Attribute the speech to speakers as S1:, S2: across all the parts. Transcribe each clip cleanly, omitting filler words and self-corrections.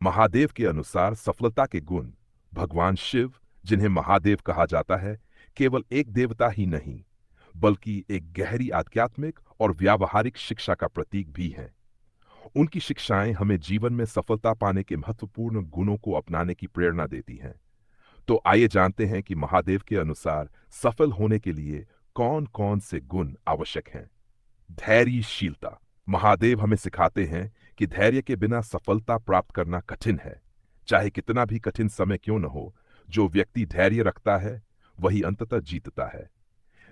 S1: महादेव के अनुसार सफलता के गुण भगवान शिव, जिन्हें महादेव कहा जाता है, केवल एक देवता ही नहीं बल्कि एक गहरी आध्यात्मिक और व्यावहारिक शिक्षा का प्रतीक भी हैं। उनकी शिक्षाएं हमें जीवन में सफलता पाने के महत्वपूर्ण गुणों को अपनाने की प्रेरणा देती हैं। तो आइए जानते हैं कि महादेव के अनुसार सफल होने के लिए कौन कौन से गुण आवश्यक हैं। धैर्यशीलता। महादेव हमें सिखाते हैं कि धैर्य के बिना सफलता प्राप्त करना कठिन है। चाहे कितना भी कठिन समय क्यों न हो, जो व्यक्ति धैर्य रखता है वही अंततः जीतता है।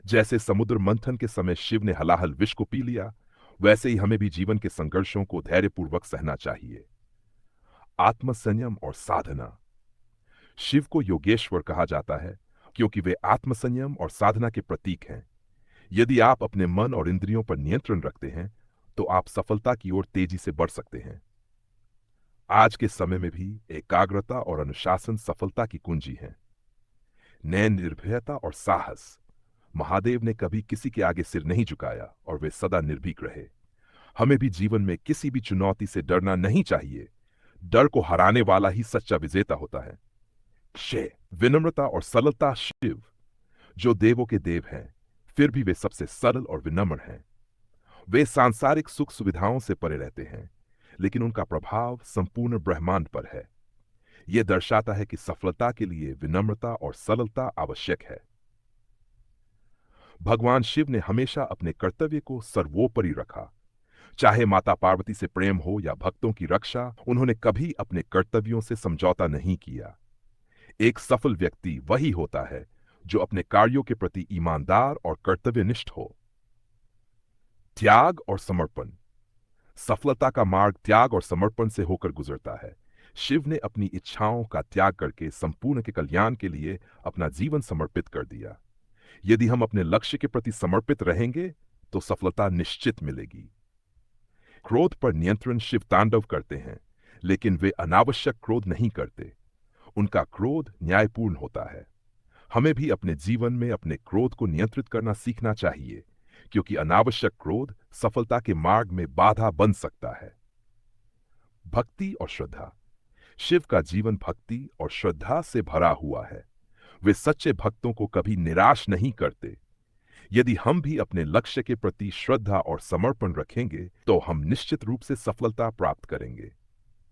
S1: जैसे समुद्र मंथन के समय शिव ने हलाहल विष को पी लिया, वैसे ही हमें भी जीवन के संघर्षों को धैर्यपूर्वक सहना चाहिए। आत्मसंयम और साधना। शिव को योगेश्वर कहा जाता है क्योंकि वे आत्मसंयम और साधना के प्रतीक हैं। यदि आप अपने मन और इंद्रियों पर नियंत्रण रखते हैं तो आप सफलता की ओर तेजी से बढ़ सकते हैं। आज के समय में भी एकाग्रता और अनुशासन सफलता की कुंजी है। नए निर्भयता और साहस। महादेव ने कभी किसी के आगे सिर नहीं झुकाया और वे सदा निर्भीक रहे। हमें भी जीवन में किसी भी चुनौती से डरना नहीं चाहिए। डर को हराने वाला ही सच्चा विजेता होता है। 6 विनम्रता और सरलता। शिव, जो देवों के देव हैं, फिर भी वे सबसे सरल और विनम्र हैं। वे सांसारिक सुख सुविधाओं से परे रहते हैं, लेकिन उनका प्रभाव संपूर्ण ब्रह्मांड पर है। यह दर्शाता है कि सफलता के लिए विनम्रता और सरलता आवश्यक है। भगवान शिव ने हमेशा अपने कर्तव्य को सर्वोपरि रखा। चाहे माता पार्वती से प्रेम हो या भक्तों की रक्षा, उन्होंने कभी अपने कर्तव्यों से समझौता नहीं किया। एक सफल व्यक्ति वही होता है जो अपने कार्यों के प्रति ईमानदार और कर्तव्यनिष्ठ हो। त्याग और समर्पण। सफलता का मार्ग त्याग और समर्पण से होकर गुजरता है। शिव ने अपनी इच्छाओं का त्याग करके संपूर्ण के कल्याण के लिए अपना जीवन समर्पित कर दिया। यदि हम अपने लक्ष्य के प्रति समर्पित रहेंगे तो सफलता निश्चित मिलेगी। क्रोध पर नियंत्रण। शिव तांडव करते हैं, लेकिन वे अनावश्यक क्रोध नहीं करते। उनका क्रोध न्यायपूर्ण होता है। हमें भी अपने जीवन में अपने क्रोध को नियंत्रित करना सीखना चाहिए, क्योंकि अनावश्यक क्रोध सफलता के मार्ग में बाधा बन सकता है। भक्ति और श्रद्धा। शिव का जीवन भक्ति और श्रद्धा से भरा हुआ है। वे सच्चे भक्तों को कभी निराश नहीं करते। यदि हम भी अपने लक्ष्य के प्रति श्रद्धा और समर्पण रखेंगे तो हम निश्चित रूप से सफलता प्राप्त करेंगे।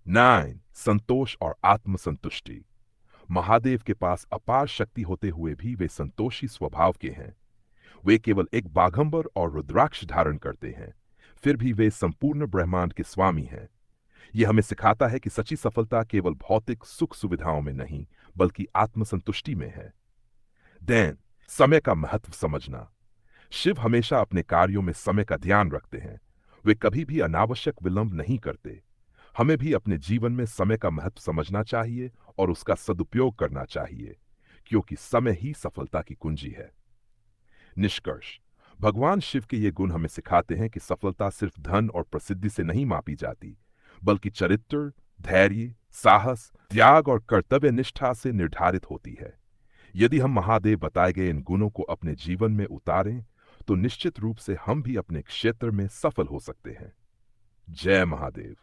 S1: 9 संतोष और आत्मसंतुष्टि। महादेव के पास अपार शक्ति होते हुए भी वे संतोषी स्वभाव के हैं। वे केवल एक बाघंबर और रुद्राक्ष धारण करते हैं, फिर भी वे संपूर्ण ब्रह्मांड के स्वामी हैं। यह हमें सिखाता है कि सच्ची सफलता केवल भौतिक सुख सुविधाओं में नहीं बल्कि आत्मसंतुष्टि में है। दैन समय का महत्व समझना। शिव हमेशा अपने कार्यों में समय का ध्यान रखते हैं। वे कभी भी अनावश्यक विलंब नहीं करते। हमें भी अपने जीवन में समय का महत्व समझना चाहिए और उसका सदुपयोग करना चाहिए, क्योंकि समय ही सफलता की कुंजी है। निष्कर्ष। भगवान शिव के ये गुण हमें सिखाते हैं कि सफलता सिर्फ धन और प्रसिद्धि से नहीं मापी जाती, बल्कि चरित्र, धैर्य, साहस, त्याग और कर्तव्य निष्ठा से निर्धारित होती है। यदि हम महादेव बताए गए इन गुणों को अपने जीवन में उतारें तो निश्चित रूप से हम भी अपने क्षेत्र में सफल हो सकते हैं। जय महादेव।